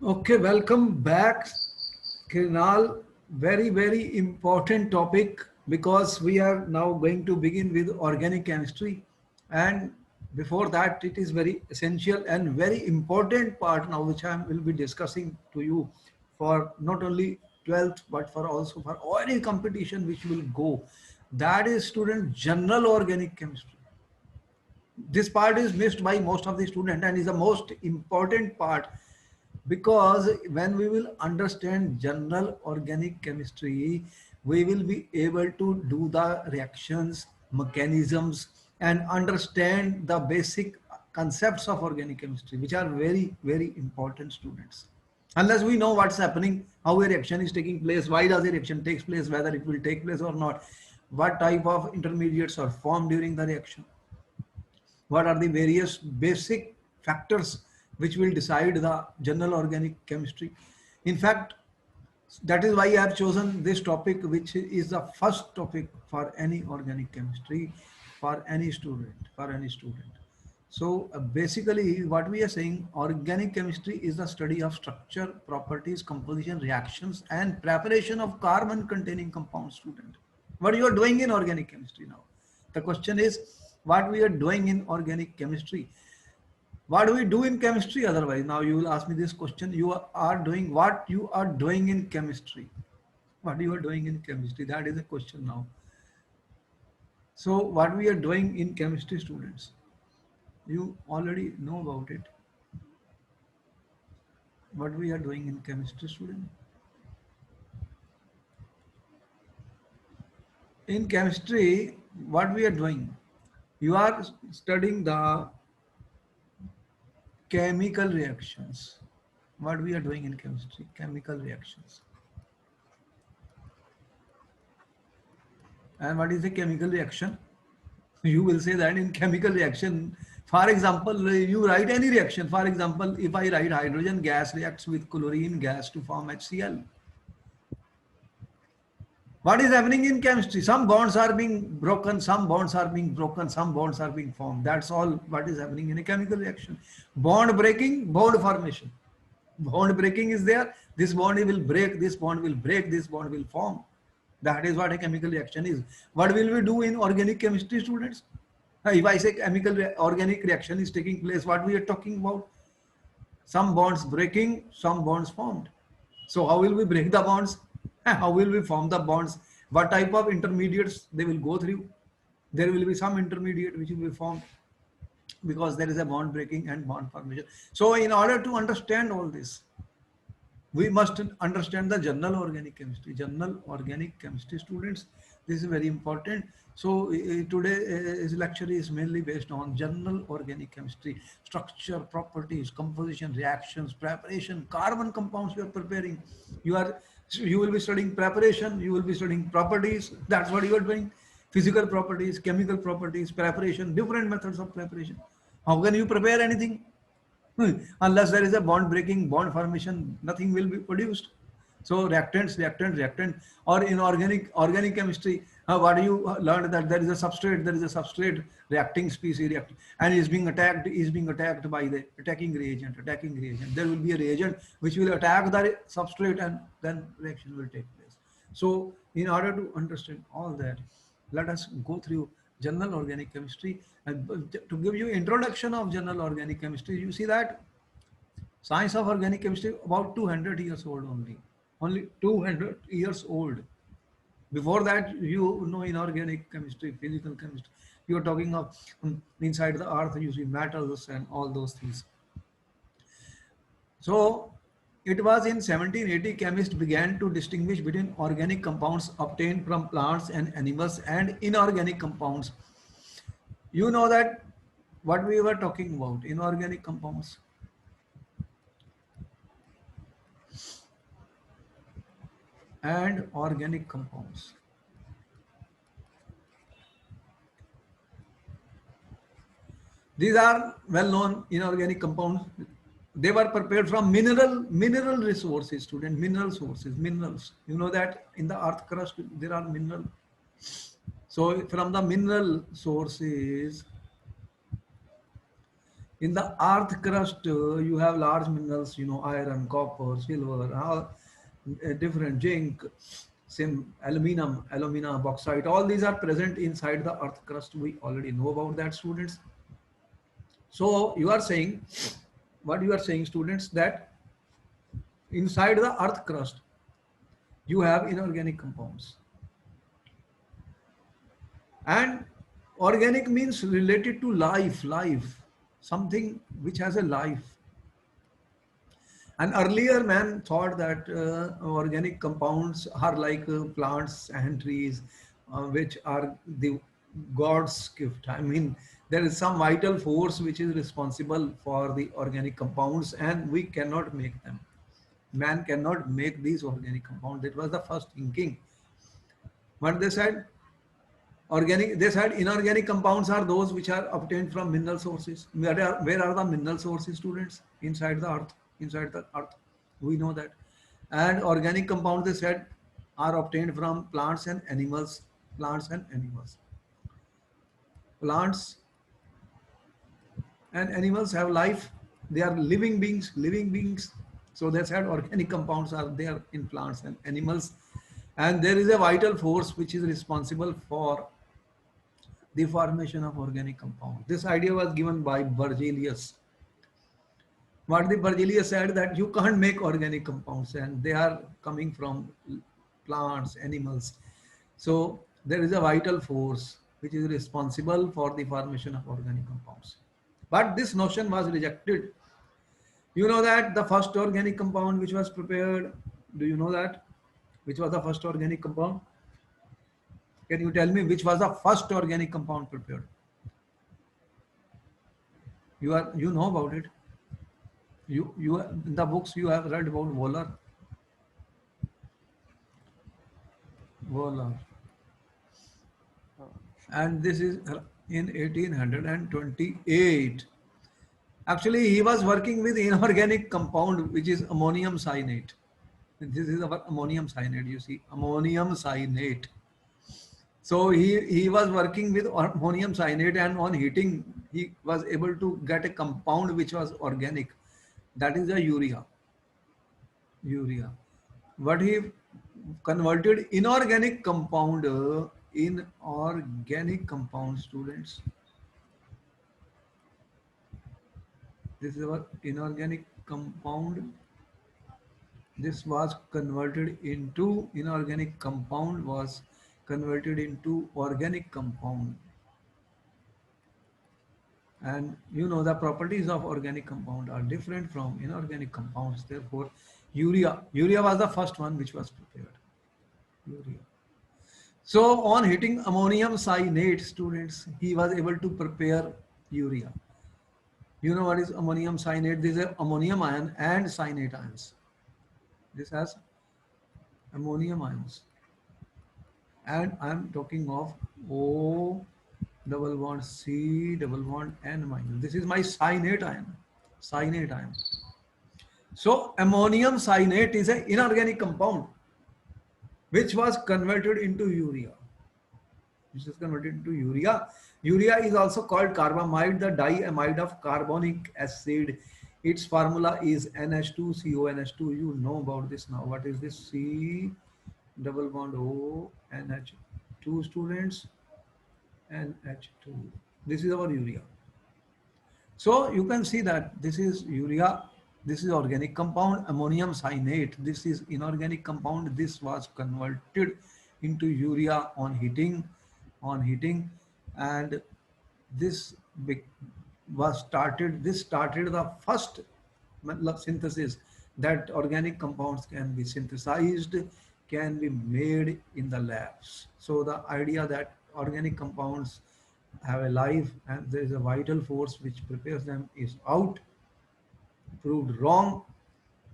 Okay, welcome back, Kirinal. Very important topic because we are now going to begin with organic chemistry. And before that, it is very essential and very important part now, which I will be discussing to you for not only 12th, but for also for any competition which will go. That is student general organic chemistry. This part is missed by most of the student and is the most important part because when we will understand general organic chemistry, we will be able to do the reactions mechanisms and understand the basic concepts of organic chemistry, which are very important, students. Unless we know what's happening, how a reaction is taking place, why does a reaction takes place, whether it will take place or not, what type of intermediates are formed during the reaction, what are the various basic factors which will decide the general organic chemistry. In fact, that is why I have chosen this topic, which is the first topic for any organic chemistry, for any student. So basically what we are saying, organic chemistry is the study of structure, properties, composition, reactions and preparation of carbon containing compound, student. What you are doing in organic chemistry now? The question is what we are doing in organic chemistry. What do we do in chemistry otherwise? Now you will ask me this question. You are doing what you are doing in chemistry. What you are doing in chemistry? That is a question now. So what we are doing in chemistry, students? You already know about it. What we are doing in chemistry, student? In chemistry, what we are doing? You are studying the chemical reactions. What we are doing in chemistry? Chemical reactions. And what is a chemical reaction? You will say that in chemical reaction, for example, you write any reaction. For example, if I write hydrogen gas reacts with chlorine gas to form HCl. What is happening in chemistry? Some bonds are being broken, some bonds are being broken, some bonds are being formed. That's all what is happening in a chemical reaction. Bond breaking, bond formation. Bond breaking is there. This bond will break, this bond will break, this bond will form. That is what a chemical reaction is. What will we do in organic chemistry, students? If I say organic reaction is taking place, what we are talking about? Some bonds breaking, some bonds formed. So how will we break the bonds? How will we form the bonds? What type of intermediates they will go through? There will be some intermediate which will be formed because there is a bond breaking and bond formation. So in order to understand all this, we must understand the general organic chemistry. General organic chemistry, students, this is very important. So today his lecture is mainly based on general organic chemistry: structure, properties, composition, reactions, preparation, carbon compounds you are preparing. You will be studying preparation, you will be studying properties. That's what you are doing. Physical properties, chemical properties, preparation, different methods of preparation. How can you prepare anything? Unless there is a bond breaking, bond formation, nothing will be produced. So reactant, or in organic chemistry, what you learned that there is a substrate reacting species reacting, and is being attacked by the attacking reagent. There will be a reagent which will attack the substrate, and then reaction will take place. So in order to understand all that, let us go through general organic chemistry. And to give you introduction of general organic chemistry, you see that science of organic chemistry about 200 years old only 200 years old. Before that, you know, inorganic chemistry, physical chemistry, you are talking of inside the earth you see metals and all those things. So it was in 1780 chemists began to distinguish between organic compounds obtained from plants and animals and inorganic compounds. You know that what we were talking about, inorganic compounds and organic compounds. These are well-known inorganic compounds. They were prepared from mineral resources, student, mineral sources, minerals. You know that in the earth crust there are mineral. So from the mineral sources, In the earth crust, you have large minerals, iron, copper, silver, different zinc, alumina, bauxite. All these are present inside the earth crust. We already know about that, students. So you are saying, what you are saying, students, that inside the earth crust, you have inorganic compounds. And organic means related to life, something which has a life. And earlier man thought that organic compounds are like plants and trees, which are the God's gift. I mean, there is some vital force which is responsible for the organic compounds, and we cannot make them. Man cannot make these organic compounds. That was the first thinking. What they said, they said inorganic compounds are those which are obtained from mineral sources. Where are the mineral sources, students? Inside the earth. Inside the earth. We know that. And organic compounds, they said, are obtained from plants and animals. Plants and animals. Plants and animals have life. They are living beings. Living beings. So they said organic compounds are there in plants and animals. And there is a vital force which is responsible for the formation of organic compound. This idea was given by Berzelius. What the Berzelius said, that you can't make organic compounds and they are coming from plants, animals. So there is a vital force which is responsible for the formation of organic compounds. But this notion was rejected. You know that the first organic compound which was prepared, do you know that? Which was the first organic compound? Can you tell me which was the first organic compound prepared? You know about it. You in the books you have read about Wohler, and this is in 1828. Actually, he was working with inorganic compound which is ammonium cyanate. This is our ammonium cyanate. You see, ammonium cyanate. So he was working with ammonium cyanate, and on heating, he was able to get a compound which was organic. That is the urea. Urea. What he converted inorganic compound in organic compound, students. This is our inorganic compound. This was converted into inorganic compound, was converted into organic compound. And you know the properties of organic compound are different from inorganic compounds. Therefore, urea was the first one which was prepared. Urea. So on hitting ammonium cyanate, students, he was able to prepare urea. You know what is ammonium cyanate? This is ammonium ion and cyanate ions. This has ammonium ions. And I am talking of O double bond C double bond N minus. This is my cyanate ion. Cyanate ion. So ammonium cyanate is an inorganic compound which was converted into urea. Which is converted into urea. Urea is also called carbamide, the diamide of carbonic acid. Its formula is NH2CONH2. You know about this now. What is this? C double bond O NH2, students. NH2. This is our urea. So you can see that this is urea. This is organic compound, ammonium cyanate. This is inorganic compound. This was converted into urea on heating, and this started the first synthesis that organic compounds can be synthesized, can be made in the labs. So the idea that organic compounds have a life and there is a vital force which prepares them is out, proved wrong.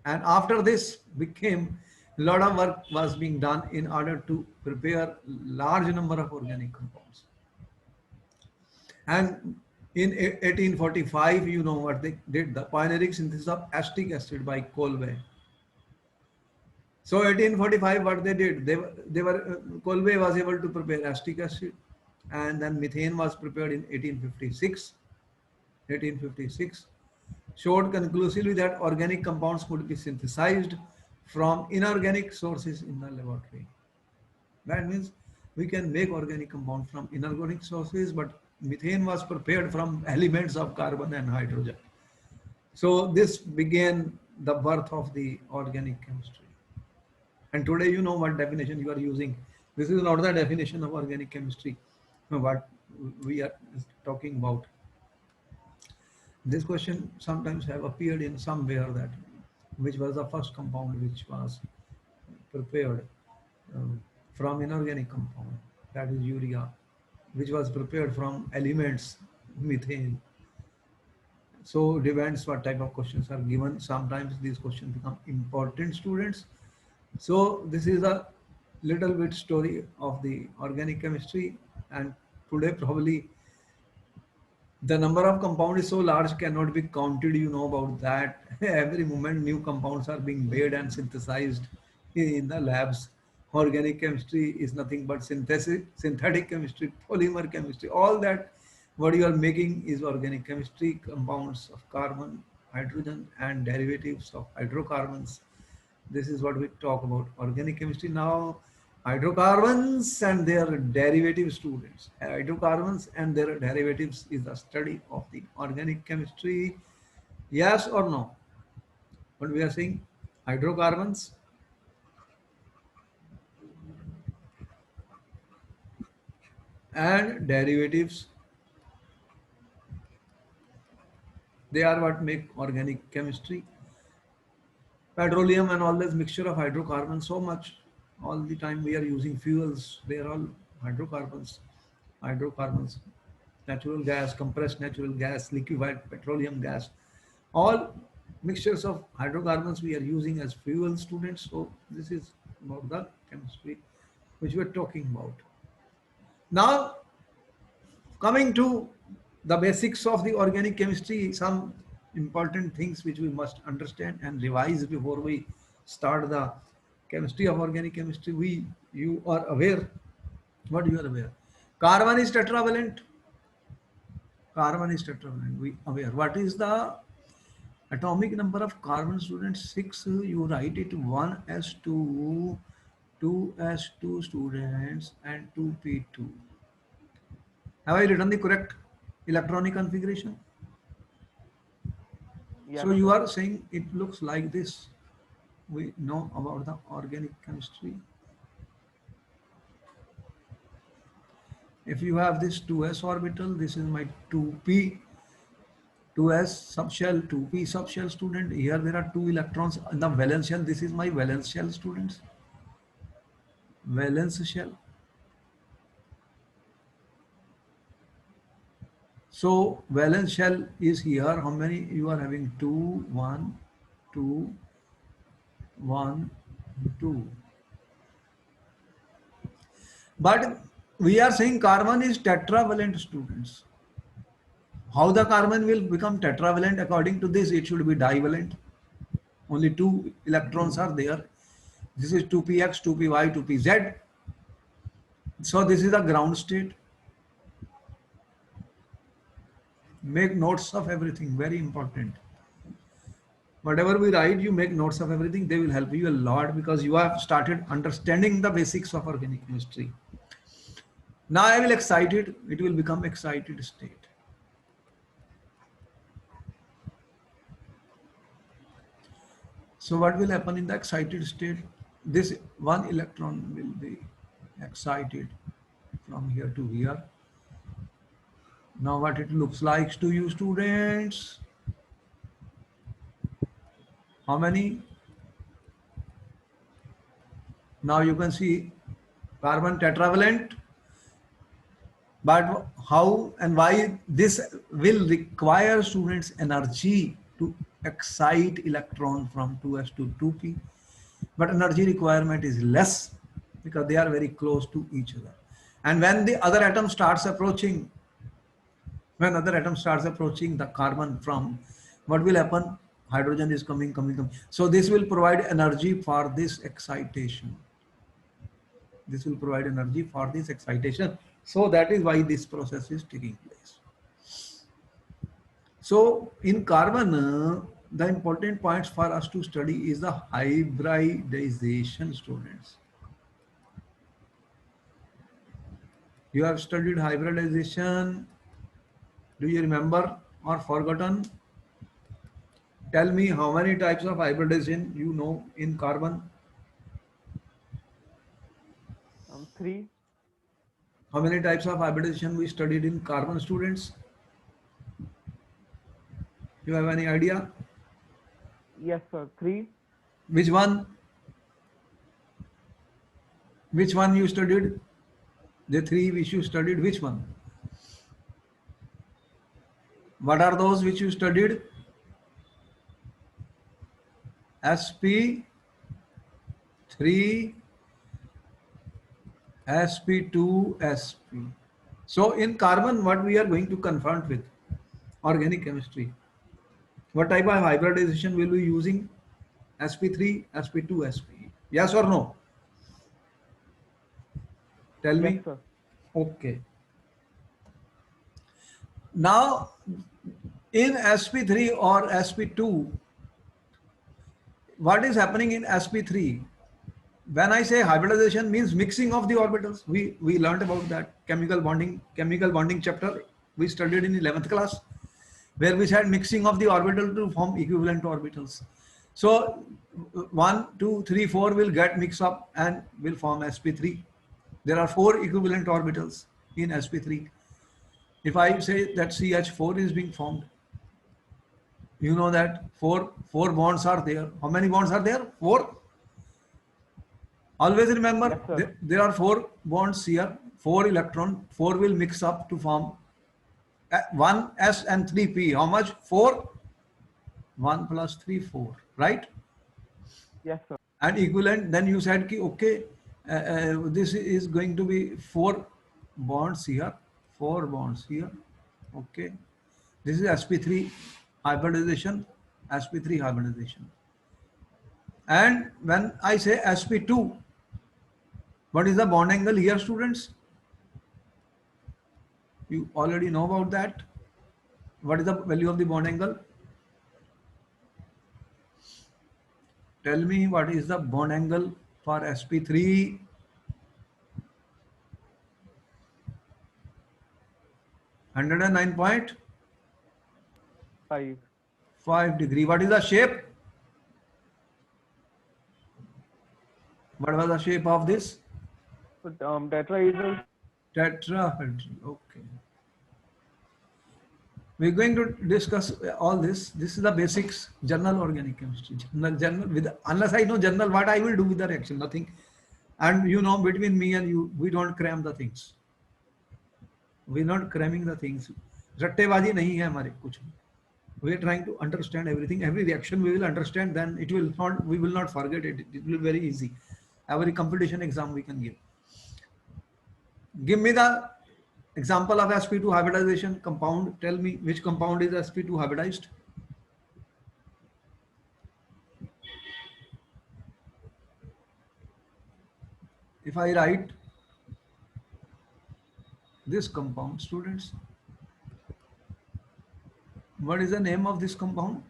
And after this became, a lot of work was being done in order to prepare large number of organic compounds. And in 1845, you know what they did, the pioneering synthesis of acetic acid by Kolbe. So 1845, what they did, Kolbe was able to prepare acetic acid, and then methane was prepared in 1856. 1856, showed conclusively that organic compounds could be synthesized from inorganic sources in the laboratory. That means we can make organic compound from inorganic sources, but methane was prepared from elements of carbon and hydrogen. So this began the birth of the organic chemistry. And today you know what definition you are using. This is not the definition of organic chemistry, what we are talking about. This question sometimes have appeared in somewhere that which was the first compound which was prepared from inorganic compound, that is urea, which was prepared from elements methane. So depends what type of questions are given. Sometimes these questions become important, students. So this is a little bit story of the organic chemistry, and today probably the number of compound is so large cannot be counted. You know about that. Every moment new compounds are being made and synthesized in the labs. Organic chemistry is nothing but synthetic chemistry, polymer chemistry. All that what you are making is organic chemistry, compounds of carbon, hydrogen, and derivatives of hydrocarbons. This is what we talk about organic chemistry. Now hydrocarbons and their derivative, students. Hydrocarbons and their derivatives is the study of the organic chemistry. Yes or no? What we are saying? Hydrocarbons and derivatives, they are what make organic chemistry. Petroleum and all this mixture of hydrocarbons, so much all the time we are using fuels, they are all hydrocarbons. Hydrocarbons, natural gas, compressed natural gas, liquefied petroleum gas, all mixtures of hydrocarbons we are using as fuel, students. So this is about the chemistry which we are talking about. Now coming to the basics of the organic chemistry, some important things which we must understand and revise before we start the chemistry of organic chemistry. You are aware, what you are aware? Carbon is tetravalent. Carbon is tetravalent. We aware. What is the atomic number of carbon, students? 6. You write it 1s2, 2s2, students, and 2p2. Have I written the correct electronic configuration? So Yes, you sir. are saying it looks like this. We know about the organic chemistry. If you have this 2s orbital, this is my 2p, 2s subshell, 2p subshell, student. Here there are 2 electrons in the valence shell. This is my valence shell, students. Valence shell. So valence shell is here. How many you are having? 2, 1, 2, 1, 2. But we are saying carbon is tetravalent, students. How the carbon will become tetravalent? According to this, it should be divalent. Only 2 electrons are there. This is 2px, 2py, 2pz. So this is the ground state. Make notes of everything, very important. Whatever we write, you make notes of everything. They will help you a lot because you have started understanding the basics of organic chemistry. Now I will excite it. It will become excited state. So what will happen in the excited state? This one electron will be excited from here to here. Now what it looks like to you, students? How many? Now you can see carbon tetravalent, but how and why this will require, students, energy to excite electron from 2s to 2p, but energy requirement is less because they are very close to each other. And when the other atom starts approaching, the carbon from, what will happen? Hydrogen is coming. So this will provide energy for this excitation. This will provide energy for this excitation. So that is why this process is taking place. So in carbon, the important points for us to study is the hybridization, students. You have studied hybridization. Do you remember or forgotten? Tell me how many types of hybridization you know in carbon. 3. How many types of hybridization we studied in carbon, students? You have any idea? Yes, sir. 3. Which one? Which one you studied? The three which you studied, which one? What are those which you studied? sp3, sp2, sp. So in carbon, what we are going to confront with? Organic chemistry. What type of hybridization will we be using? sp3, sp2, sp. Yes or no? Tell Yes, me. sir. Okay. Now, in sp3 or sp2, what is happening in sp3? When I say hybridization means mixing of the orbitals, we learned about that chemical bonding chapter we studied in 11th class, where we said mixing of the orbital to form equivalent orbitals. So 1, 2, 3, 4 will get mixed up and will form sp3. There are 4 equivalent orbitals in sp3. If I say that CH4 is being formed, you know that four bonds are there. How many bonds are there? 4. Always remember, Yes, sir. there are 4 bonds here, 4 electron, 4 will mix up to form 1 s and 3 p. How much? 4. 1 plus 3, 4, right? Yes, sir. And equivalent, then you said ki, okay, this is going to be 4 bonds here, 4 bonds here. Okay, this is sp3 hybridization, sp3 hybridization. And when I say sp2, what is the bond angle here, students? You already know about that. What is the value of the bond angle? Tell me what is the bond angle for sp3? 109.5 degree. What is the shape? What was the shape of this? So, tetrahedral. Tetrahedral. Okay. We're going to discuss all this. This is the basics, general organic chemistry. General with, unless I know general, what I will do with the reaction? Nothing. And you know, between me and you, we don't cram the things. We're not cramming the things. रट्टेबाजी नहीं है हमारे कुछ. We are trying to understand everything. Every reaction we will understand. Then it will not. We will not forget it. It will be very easy. Every competition exam we can give. Give me the example of sp2 hybridization compound. Tell me which compound is sp2 hybridized. If I write this compound, students, what is the name of this compound?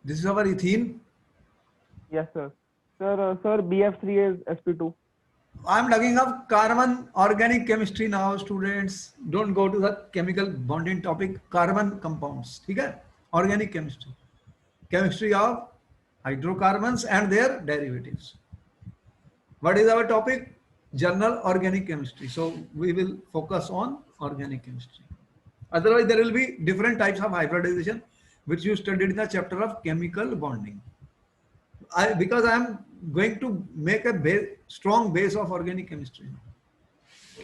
This is our ethene. Yes, sir. Sir, BF3 is sp2. I'm talking of carbon organic chemistry now, students. Don't go to the chemical bonding topic. Carbon compounds. Okay? Organic chemistry. Chemistry of hydrocarbons and their derivatives. What is our topic? General organic chemistry. So we will focus on organic chemistry. Otherwise, there will be different types of hybridization which you studied in the chapter of chemical bonding. Because I am going to make a strong base of organic chemistry.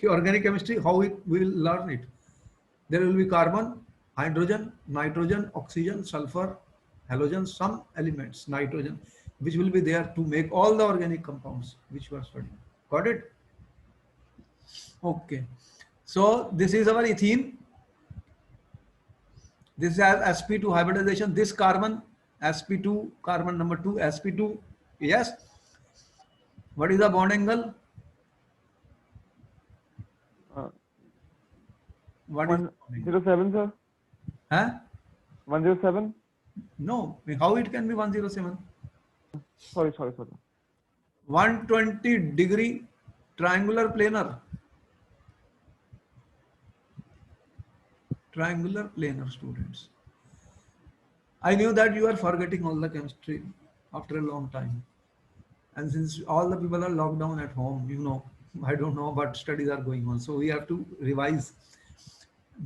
Organic chemistry, how we will learn it. There will be carbon, hydrogen, nitrogen, oxygen, sulfur, halogen, some elements, nitrogen, which will be there to make all the organic compounds which we are studying. Got it? Okay. So this is our ethene. This has sp2 hybridization. This carbon, sp2, carbon number 2, sp2. Yes. What is the bond angle? Uh, What is bonding? 107, sir. Huh? 107. No, how it can be 107? Sorry. 120-degree triangular planar. Triangular planar, students. I knew that you are forgetting all the chemistry after a long time. And since all the people are locked down at home, I don't know what studies are going on. So we have to revise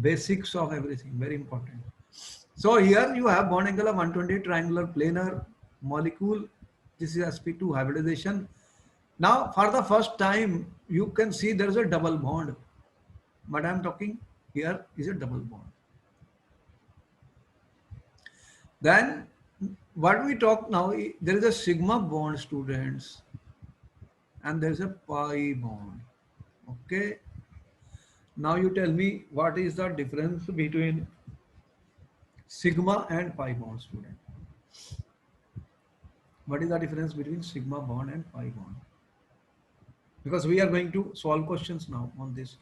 basics of everything, very important. So here you have bond angle of 120 triangular planar molecule. This is sp2 hybridization. Now for the first time you can see there is a double bond. What I am talking here is a double bond. Then what we talk now, there is a sigma bond, students, and there is a pi bond. Okay. Now you tell me what is the difference between sigma and pi bond, student? What is the difference between sigma bond and pi bond? Because we are going to solve questions now on this.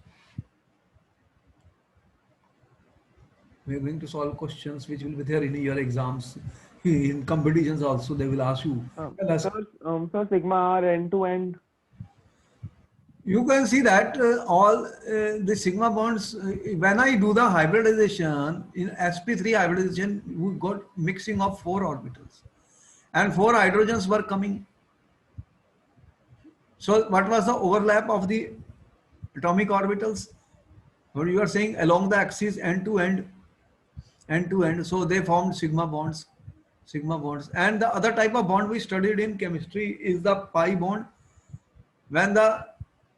We are going to solve questions which will be there in your exams. In competitions also they will ask you. Sir, sigma are end to end. You can see that all the sigma bonds, when I do the hybridization, in sp3 hybridization, we got mixing of 4 orbitals and 4 hydrogens were coming. So what was the overlap of the atomic orbitals? What you are saying, along the axis end to end. So they formed sigma bonds. And the other type of bond we studied in chemistry is the pi bond. When the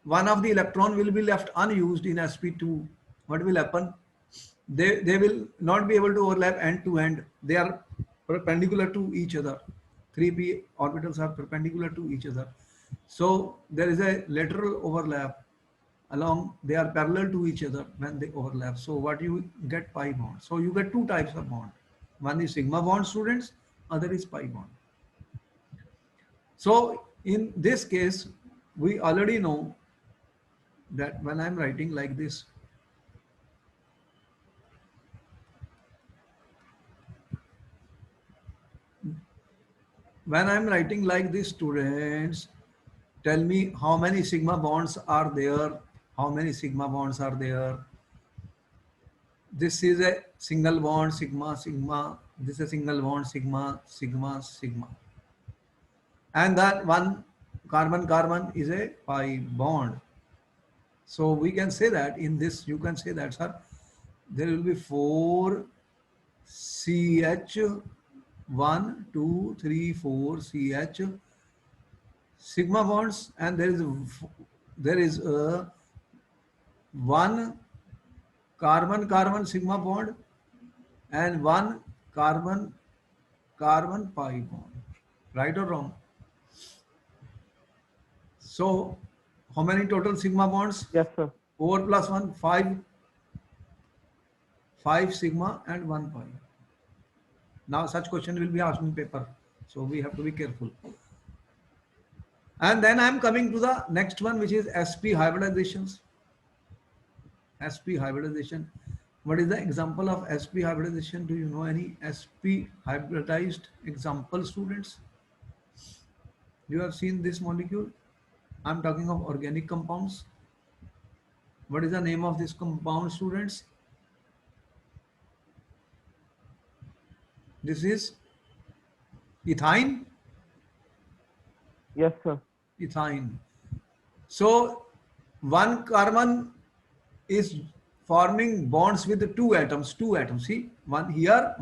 one of the electron will be left unused in sp2, what will happen? They will not be able to overlap end to end. They are perpendicular to each other. 3p orbitals are perpendicular to each other. So there is a lateral overlap along, they are parallel to each other when they overlap. So what you get, pi bond. So you get 2 types of bond. One is sigma bond, students, other is pi bond. So in this case, we already know that when I'm writing like this, students, tell me how many sigma bonds are there. This is a single bond, sigma. This is a single bond, sigma. And that one carbon is a pi bond. So we can say that in this, you can say that, sir, there will be 4 CH, 1, 2, 3, 4 CH sigma bonds, and there is a 1 carbon sigma bond and 1 carbon pi bond. Right or wrong? So how many total sigma bonds? Yes, sir. 4 plus 1, 5. 5 sigma and 1 pi. Now such question will be asked in paper. So we have to be careful. And then I am coming to the next one, which is sp hybridizations. sp hybridization. What is the example of sp hybridization? Do you know any sp hybridized example, students? You have seen this molecule. I am talking of organic compounds. What is the name of this compound, students? This is ethyne. Yes, sir. Ethyne. So one carbon is forming bonds with 2 atoms. See, one here.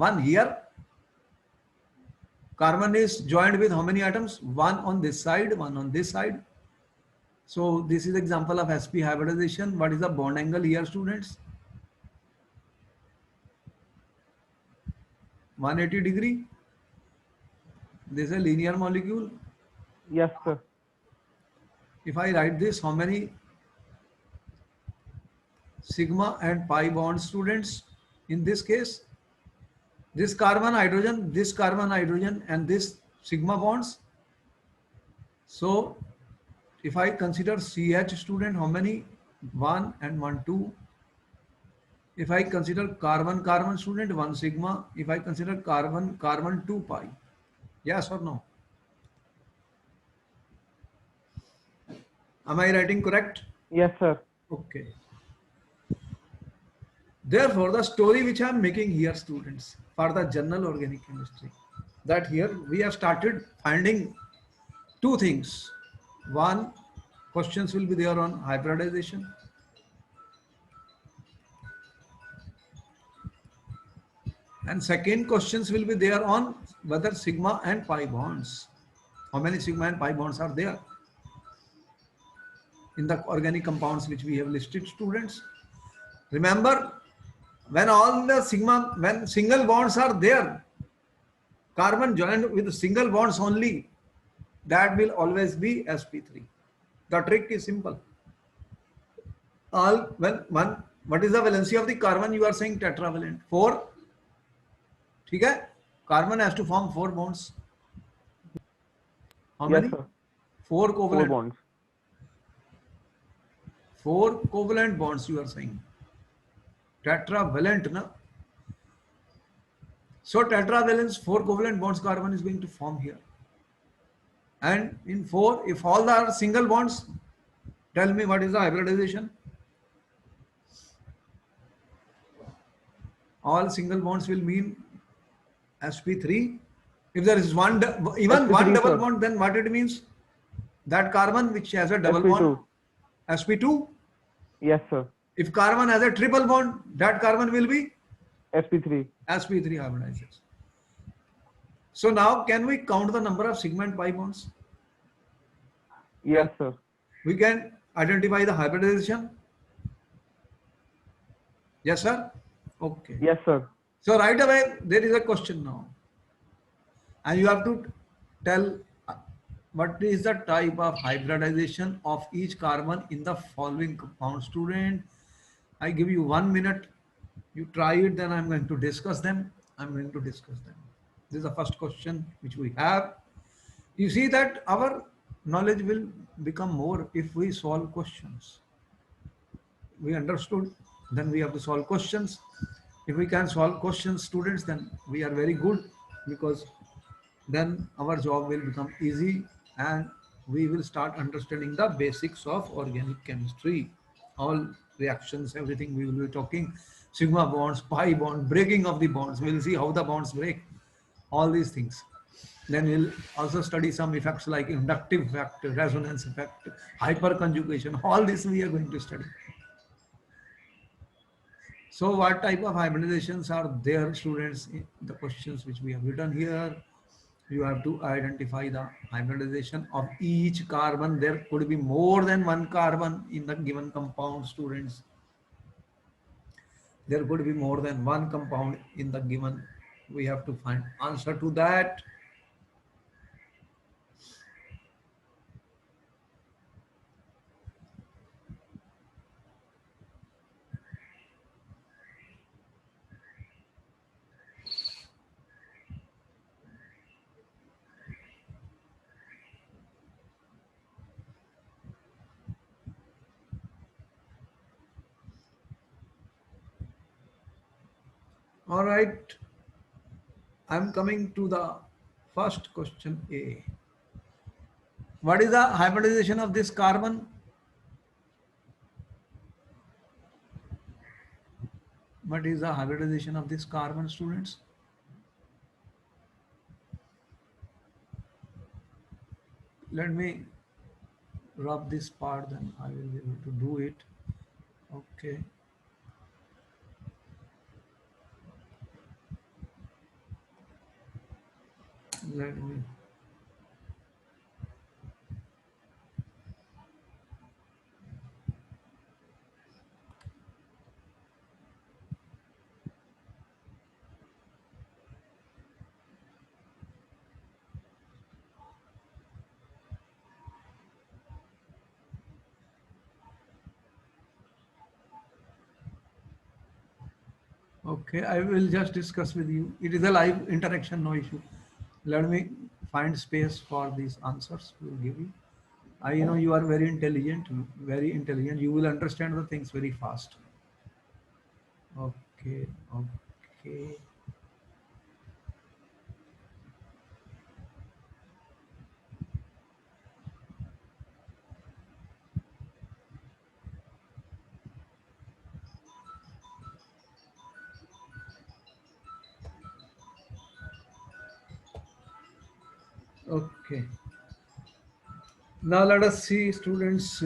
Carbon is joined with how many atoms? 1 on this side, 1 on this side. So this is example of sp hybridization. What is the bond angle here, students? 180 degree. This is a linear molecule. Yes, sir. If I write this, how many sigma and pi bonds, students? In this case, this carbon hydrogen, and this sigma bonds. So if I consider CH, student, how many? 1 and 1, 2. If I consider carbon carbon student 1 sigma, if I consider carbon carbon 2 pi, yes or no? Am I writing correct? Yes, sir. Okay. Therefore, the story which I am making here, students, for the general organic chemistry, that here we have started finding two things. One, questions will be there on hybridization. And second, questions will be there on whether sigma and pi bonds. How many sigma and pi bonds are there in the organic compounds which we have listed, students? Remember, when all the sigma, when single bonds are there, carbon joined with single bonds only, that will always be sp3. The trick is simple. All when one, what is the valency of the carbon? You are saying tetravalent. 4. ठीक है? Carbon has to form 4 bonds. How Yes, many? sir. 4 4 covalent. bonds. 4 covalent bonds you are saying. Tetravalent, na? So tetravalence, 4 covalent bonds carbon is going to form here. And in 4, if all are single bonds, tell me what is the hybridization? All single bonds will mean sp3. If there is one, even sp3, one double sir. bond, then what it means? That carbon which has a double bond, sp2. sp2. Yes, sir. If carbon has a triple bond, that carbon will be sp3. sp3 hybridization. So now can we count the number of sigma and pi bonds? Yes, sir. We can identify the hybridization. Yes, sir? Okay. Yes, sir. So right away, there is a question now. And you have to tell what is the type of hybridization of each carbon in the following compound. Student, I give you 1 minute. You try it, then I'm going to discuss them. This is the first question which we have. You see that our knowledge will become more if we solve questions. We understood, then we have to solve questions. If we can solve questions, students, then we are very good, because then our job will become easy and we will start understanding the basics of organic chemistry. All reactions, everything we will be talking. Sigma bonds, pi bond, breaking of the bonds. We will see how the bonds break. All these things. Then we'll also study some effects like inductive effect, resonance effect, hyperconjugation. All this we are going to study. So what type of hybridizations are there, students? The questions which we have written here, you have to identify the hybridization of each carbon. There could be more than one carbon in the given compound, students. There could be more than one compound in the given. We have to find answer to that. All right. I'm coming to the first question A. What is the hybridization of this carbon? What is the hybridization of this carbon, students? Let me rub this part, then I will be able to do it. Okay. Let me. Okay, I will just discuss with you. It is a live interaction, no issue. Let me find space for these answers we will give you. I know you are very intelligent, very intelligent. You will understand the things very fast. Okay, okay. Okay. Now let us see, students.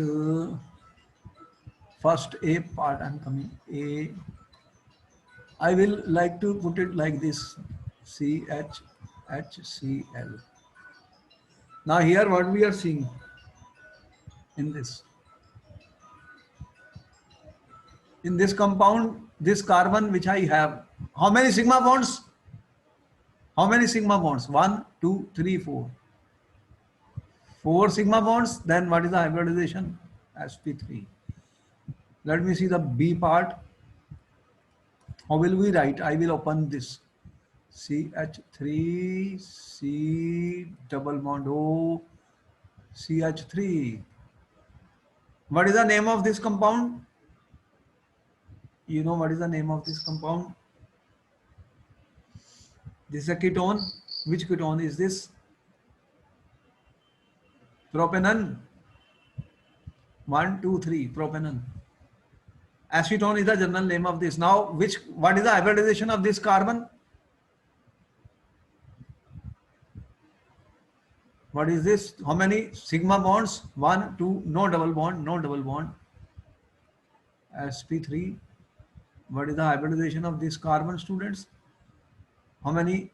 First A part. I'm coming. A. I will like to put it like this: CHHCl. Now here, what we are seeing in this compound, this carbon which I have, how many sigma bonds? How many sigma bonds? One, two, three, four. Four sigma bonds. Then what is the hybridization? sp3. Let me see the B part. How will we write? I will open this. CH3, C double bond O, CH3. What is the name of this compound? You know what is the name of this compound? This is a ketone. Which ketone is this? Propanone. 1, 2, 3. Propanone. Acetone is the general name of this. Now, what is the hybridization of this carbon? What is this? How many sigma bonds? 1, 2, no double bond, no double bond. sp3. What is the hybridization of this carbon, students? How many?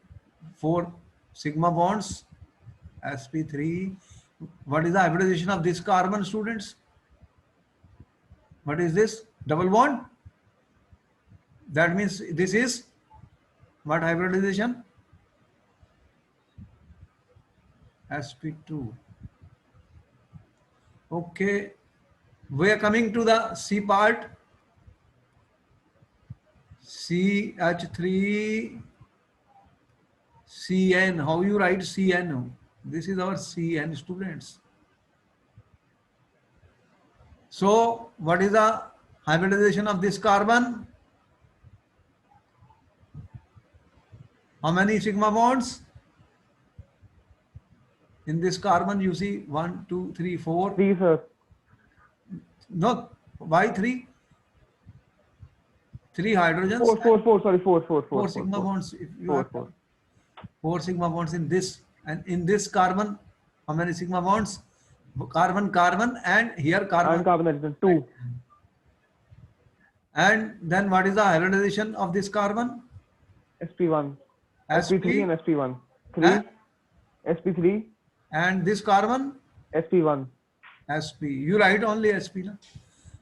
4 sigma bonds, sp3. What is the hybridization of this carbon, students? What is this? Double bond. That means this is what hybridization? sp2. Okay. We are coming to the C part. CH3 CN. How you write CN? This is our CN, students. So what is the hybridization of this carbon? How many sigma bonds? In this carbon you see 1, 2, 3, 4. 3, sir. No, why 3? 3 hydrogens. 4. Sorry, 4. 4 sigma bonds. If you 4. have 4 sigma bonds in this, and in this carbon, how many sigma bonds? Carbon, and here carbon. And carbon addition 2. And then what is the hybridization of this carbon? sp1. sp. sp3 and sp1. 3. sp3. And this carbon? sp1. sp. You write only sp. Na?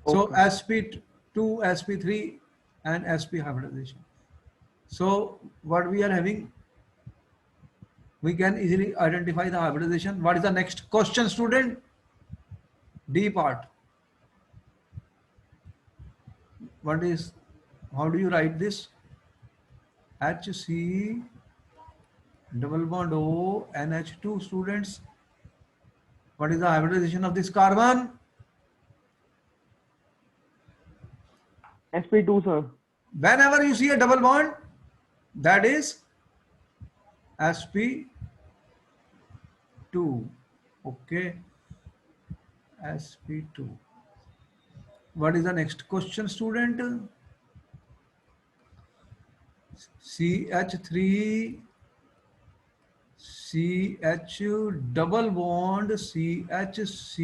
So Okay. sp2, sp3 and sp hybridization. So what we are having, we can easily identify the hybridization. What is the next question, student? D part. What is, how do you write this? HC double bond O NH2, students. What is the hybridization of this carbon? sp2, sir. Whenever you see a double bond, that is sp2. Okay, sp2. What is the next question, student? CH3 CH double bond CHC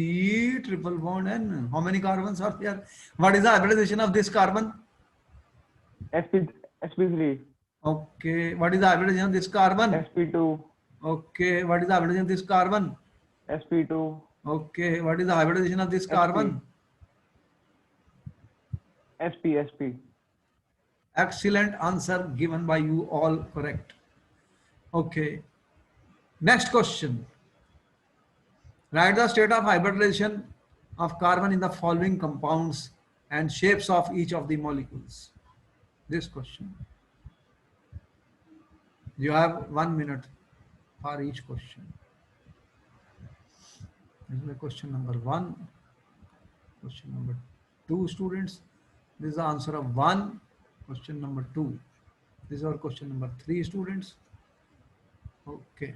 triple bond N. How many carbons are there? What is the hybridization of this carbon? sp3. Okay. What is the hybridization of this carbon? sp2. Okay. What is the hybridization of this carbon? sp2. Okay. What is the hybridization of this carbon? sp. Excellent answer given by you all, correct. Okay. Next question. Write the state of hybridization of carbon in the following compounds and shapes of each of the molecules. This question. You have 1 minute for each question. This is the question number 1. Question number 2, students. This is the answer of 1. Question number 2. This is our question number 3, students. Okay.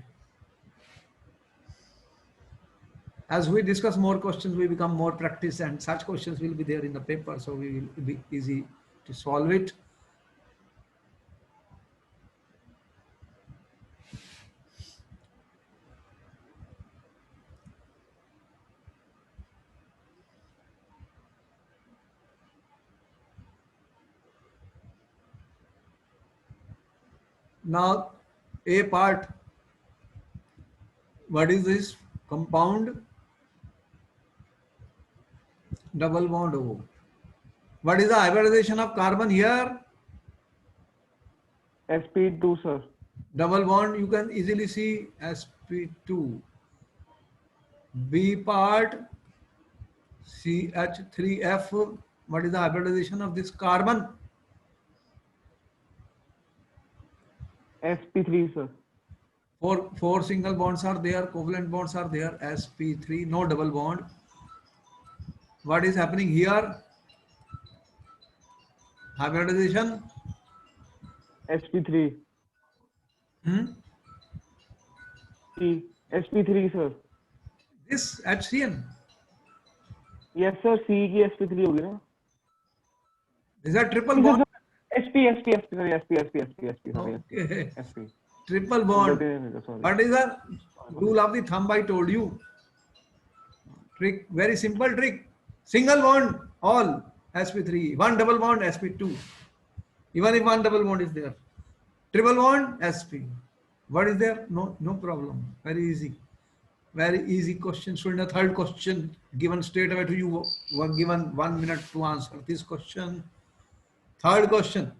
As we discuss more questions, we become more practice, and such questions will be there in the paper, so we will be easy to solve it. Now, A part, what is this? Compound double bond O. What is the hybridization of carbon here? sp2, sir. Double bond, you can easily see sp2. B part, CH3F. What is the hybridization of this carbon? sp3, sir. Four single bonds are there, covalent bonds are there, sp3, no double bond. What is happening here? Hybridization. sp3. Hmm? sp3, sir. This HCN. Yes, sir. C की sp3 होगी ना? These are triple bond. sp, sorry, sorry. Okay. sp. Triple bond. Sorry. What is the rule of the thumb? I told you. Trick, very simple trick. Single bond, all sp3. One double bond, sp2. Even if one double bond is there. Triple bond, sp. What is there? No problem. Very easy. Very easy question. So in the third question, given straight away to you, were given 1 minute to answer this question. Third question.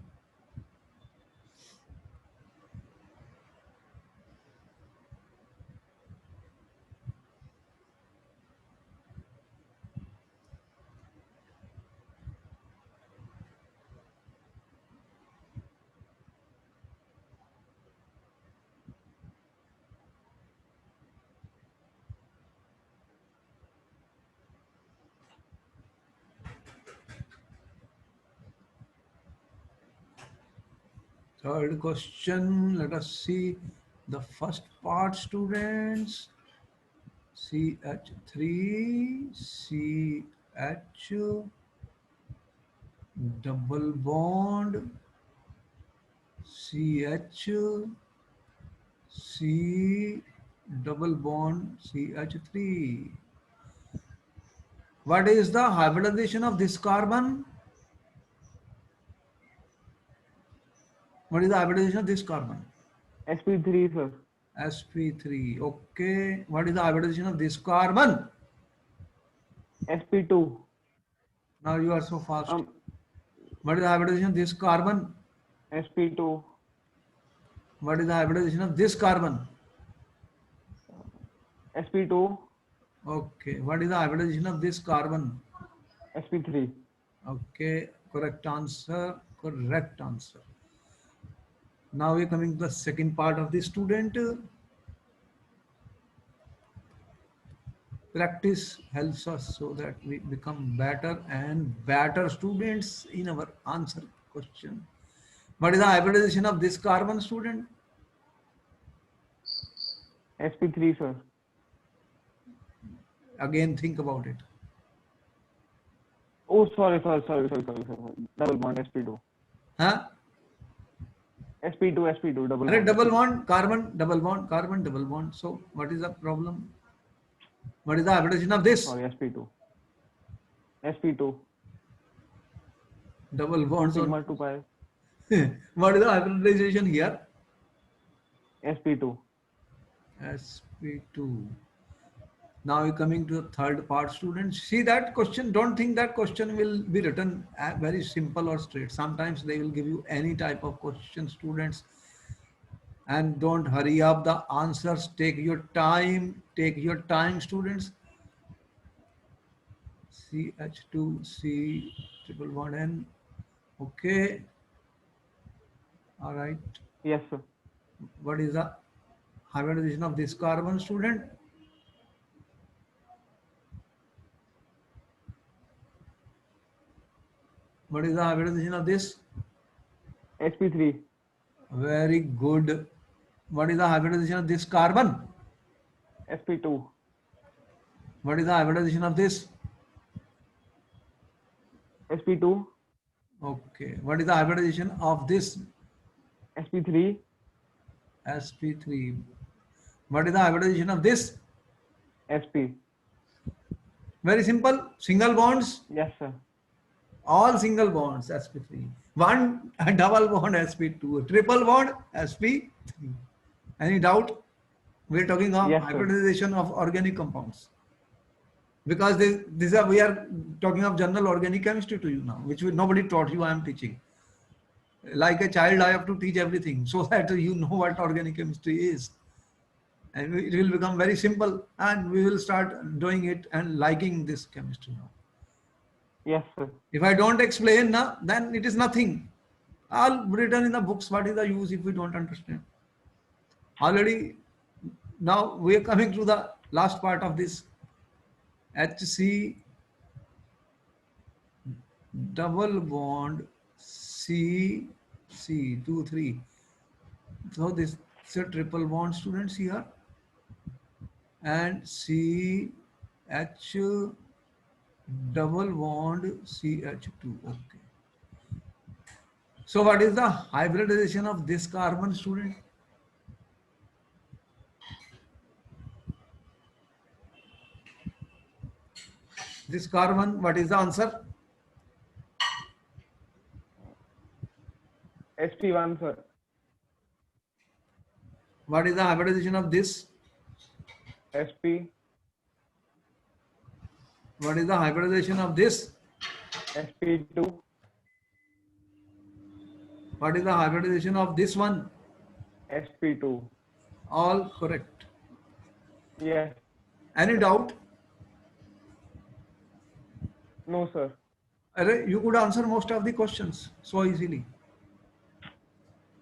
Third question, let us see the first part, students. CH3, CH, double bond, CH, C, double bond, CH3. What is the hybridization of this carbon? What is the hybridization of this carbon? sp3, sir. sp3. Okay. What is the hybridization of this carbon? sp2. Now you are so fast. What is the hybridization of this carbon? sp2. What is the hybridization of this carbon? sp2. Okay. What is the hybridization of this carbon? sp3. Okay. Correct answer. Correct answer. Now we are coming to the second part of the student. Practice helps us so that we become better and better students in our answer question. What is the hybridization of this carbon, student? sp3, sir. Again, think about it. Oh, sorry. Double bond, sp2. Huh? sp2, double Arre, bond. double bond, carbon, double bond, carbon, double bond. So what is the problem? What is the hybridization of this? Sorry, sp2. sp2. Double bonds. Sigma 2 pi. What is the hybridization here? sp2. sp2. Now we're coming to the third part, students. See that question. Don't think that question will be written very simple or straight. Sometimes they will give you any type of question, students. And don't hurry up the answers. Take your time. Take your time, students. CH2, C, triple bond N. Okay. All right. Yes, sir. What is the hybridization of this carbon, student? What is the hybridization of this? sp3. Very good. What is the hybridization of this carbon? sp2. What is the hybridization of this? sp2. Okay. What is the hybridization of this? sp3. sp3. What is the hybridization of this? sp. Very simple. Single bonds. Yes, sir. All single bonds sp3. One double bond sp2. Triple bond sp3. Any doubt? We are talking of Yes, sir. hybridization of organic compounds. Because these are, we are talking of general organic chemistry to you now, which nobody taught you. I am teaching. Like a child, I have to teach everything so that you know what organic chemistry is. And it will become very simple, and we will start doing it and liking this chemistry now. Yes, sir. If I don't explain now, then it is nothing. All written in the books. What is the use if we don't understand? Already, now we are coming to the last part of this. HC double bond C 2 3. So this is a triple bond, students, here, and CH double bond CH2. Okay. So what is the hybridization of this carbon, student? This carbon, what is the answer? sp1, sir. What is the hybridization of this? sp. What is the hybridization of this? sp2. What is the hybridization of this one? sp2. All correct. Yes. Any doubt? No, sir. You could answer most of the questions so easily.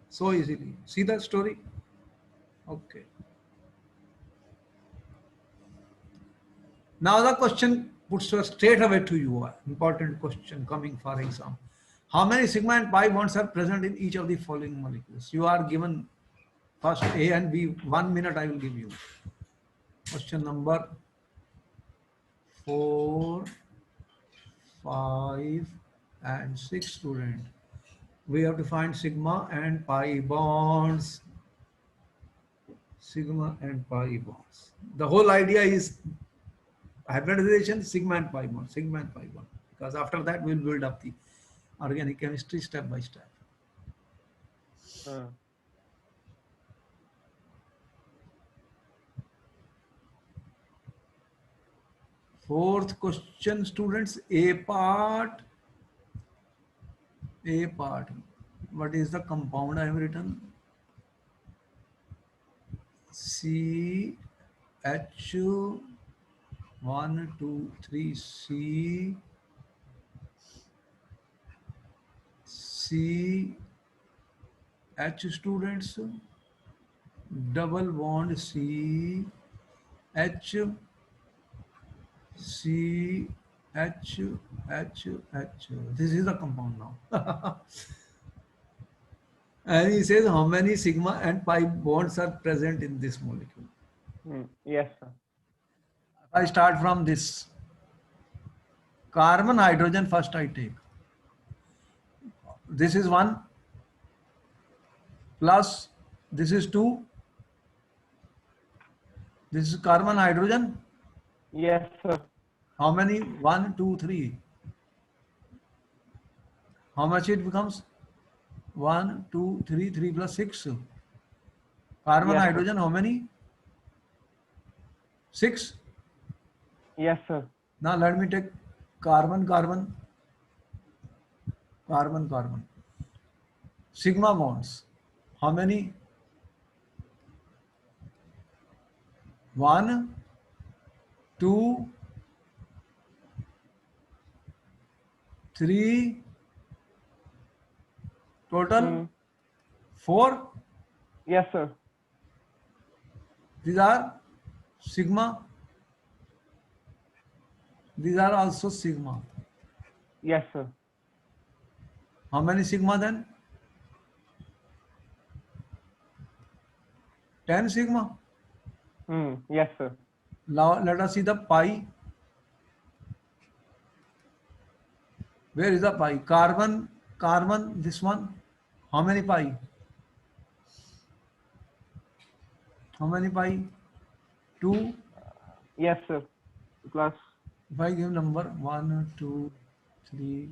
So easily. See that story? Okay. Now the question puts straight away to you. Important question coming for exam. How many sigma and pi bonds are present in each of the following molecules? You are given first A and B. 1 minute I will give you. Question number 4, 5, and 6, student. We have to find sigma and pi bonds. Sigma and pi bonds. The whole idea is hybridization, sigma and pi bond, sigma and pi bond. Because after that we'll build up the organic chemistry step by step. Fourth question, students, A part. A part. What is the compound I have written? C H 1 2 3 C H, students, double bond C H C H H H. This is the compound now. And he says how many sigma and pi bonds are present in this molecule. Yes, sir. I start from this. Carbon, hydrogen first I take. This is 1 plus this is 2. This is carbon, hydrogen. Yes, sir. How many? 1 2 3. How much it becomes? 1 2 3 3 plus 6. Carbon, Yes, hydrogen, how many? 6. Yes, sir. Now let me take carbon, carbon, carbon, carbon. Sigma bonds. How many? 1 2 3 total 4. Yes, sir. These are sigma. These are also sigma. Yes, sir. How many sigma then? 10 sigma. Yes, sir. Now let us see the pi. Where is the pi? Carbon, this one. How many pi? How many pi? 2. Yes, sir. Plus. If I give number 1, 2, 3,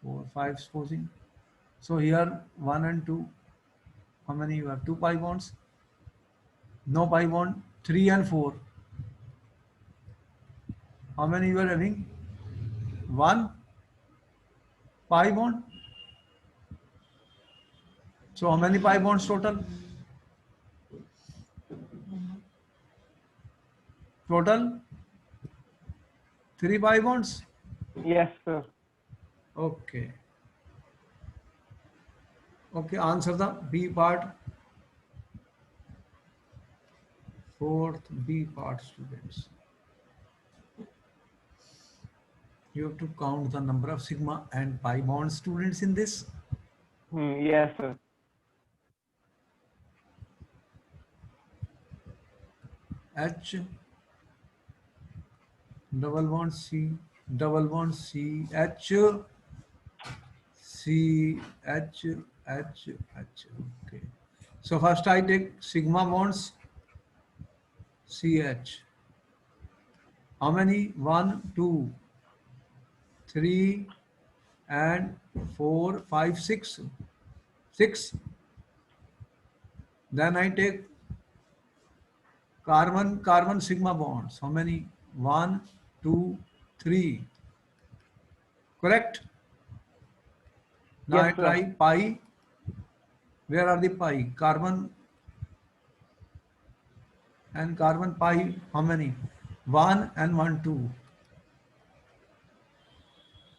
4, 5, supposing. So here 1 and 2. How many you have? 2 pi bonds. No pi bond. 3 and 4. How many you are having? 1 pi bond. So how many pi bonds total? Total 3 pi bonds. Yes, sir. Okay. Okay, answer the B part. Fourth B part, students. You have to count the number of sigma and pi bonds, students, in this. Yes, sir. H double bond C, double bond C, H, C, H, H, H. Okay. So first I take sigma bonds, CH. How many? 1, 2, 3, and 4, 5, 6. 6. Then I take carbon sigma bonds. How many? 1, 2, 3. Correct? Now I Yes, sir. try pi. Where are the pi? Carbon and carbon pi. How many? 1 and 1, 2.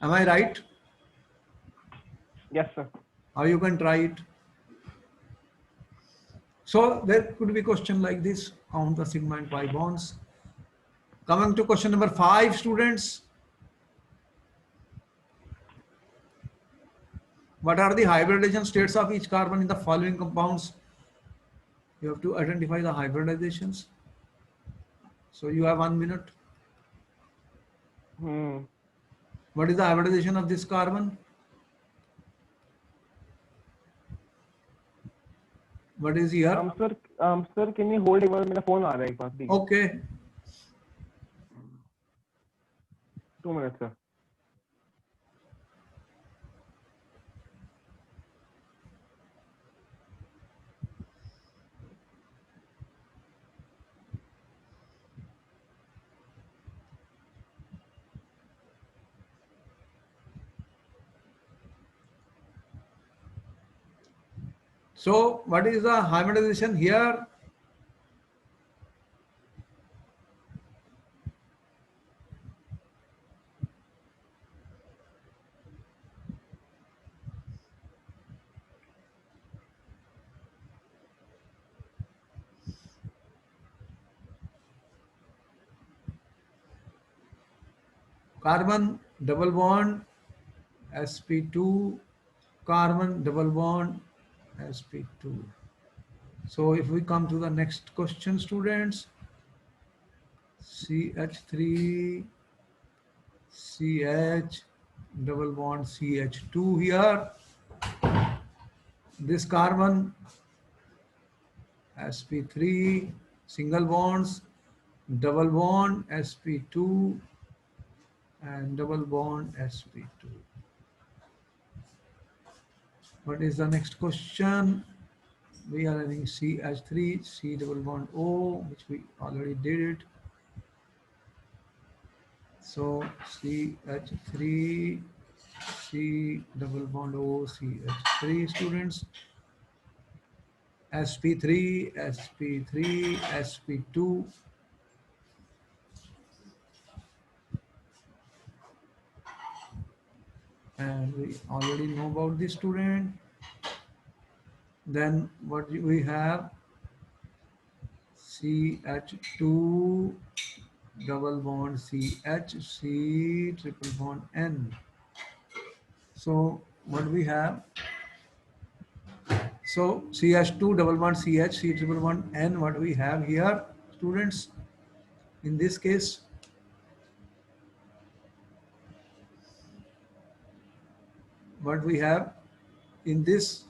Am I right? Yes, sir. How you can try it? So there could be question like this. Count the sigma and pi bonds. Coming to question number 5, students. What are the hybridization states of each carbon in the following compounds? You have to identify the hybridizations. So you have 1 minute. What is the hybridization of this carbon? What is here? Sir, can you hold एक बार मेरा phone आ रहा है एक बार please. Okay. 2 minutes, sir. So what is the hybridization here? Carbon double bond sp2, carbon double bond sp2. So if we come to the next question, students, CH3 CH double bond CH2 here. This carbon sp3 single bonds, double bond sp2 and double bond sp2. What is the next question? We are having CH3 C double bond O, which we already did it. So CH3 C double bond O CH3, students. sp3 sp3 sp2. And we already know about this, student. Then what we have? CH2 double bond CH, C triple bond N. So what we have? So CH2 double bond CH, C triple bond N, what we have here, students, in this case, what we have in this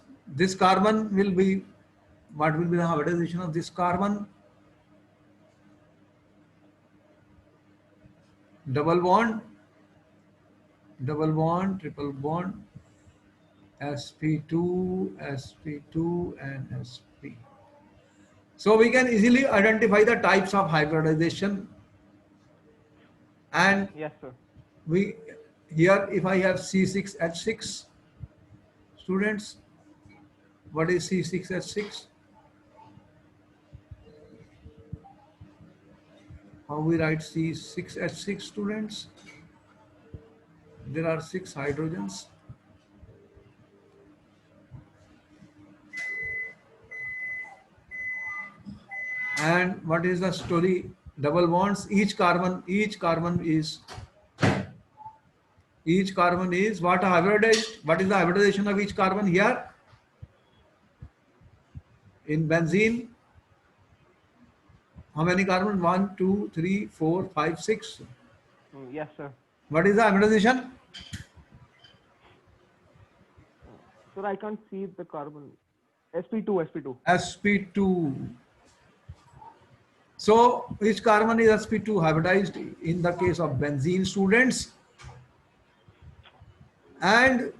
carbon will be, what will be the hybridization of this carbon? Double bond, triple bond, sp2, sp2 and sp. So we can easily identify the types of hybridization, and Yes, sir. we here, if I have C6H6, students, what is C6H6? How we write C6H6, students? There are 6 hydrogens. And what is the story? Double bonds, each carbon is what hybridized? What is the hybridization of each carbon here? In benzene, how many carbon? 1, 2, 3, 4, 5, 6. Yes, sir. What is the hybridization? Sir, I can't see the carbon. sp2, sp2. sp2. So each carbon is sp2 hybridized in the case of benzene, students. And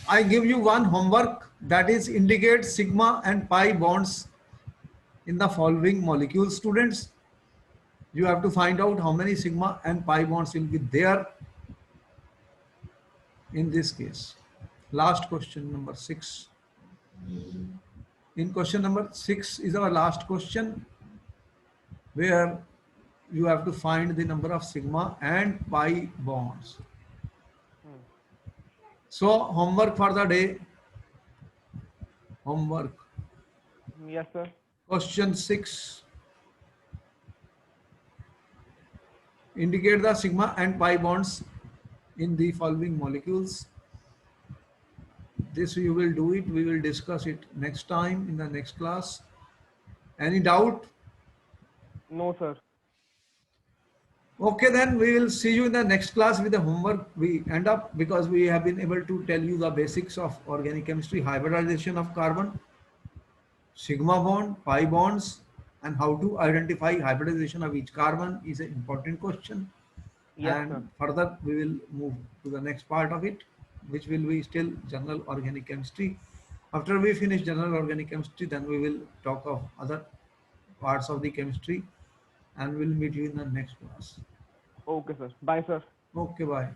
I give you one homework, that is indicate sigma and pi bonds in the following molecules, students. You have to find out how many sigma and pi bonds will be there in this case. Last question, number 6. In question number 6 is our last question, where you have to find the number of sigma and pi bonds. So homework for the day. Homework. Yes, sir. Question 6. Indicate the sigma and pi bonds in the following molecules. This you will do it. We will discuss it next time in the next class. Any doubt? No, sir. Okay, then we will see you in the next class with the homework. We end up, because we have been able to tell you the basics of organic chemistry, hybridization of carbon, sigma bond, pi bonds, and how to identify hybridization of each carbon is an important question. Yes, And sir. further we will move to the next part of it, which will be still general organic chemistry. After we finish general organic chemistry, then we will talk of other parts of the chemistry, and we'll meet you in the next class. Okay, sir. Bye, sir. Okay, bye.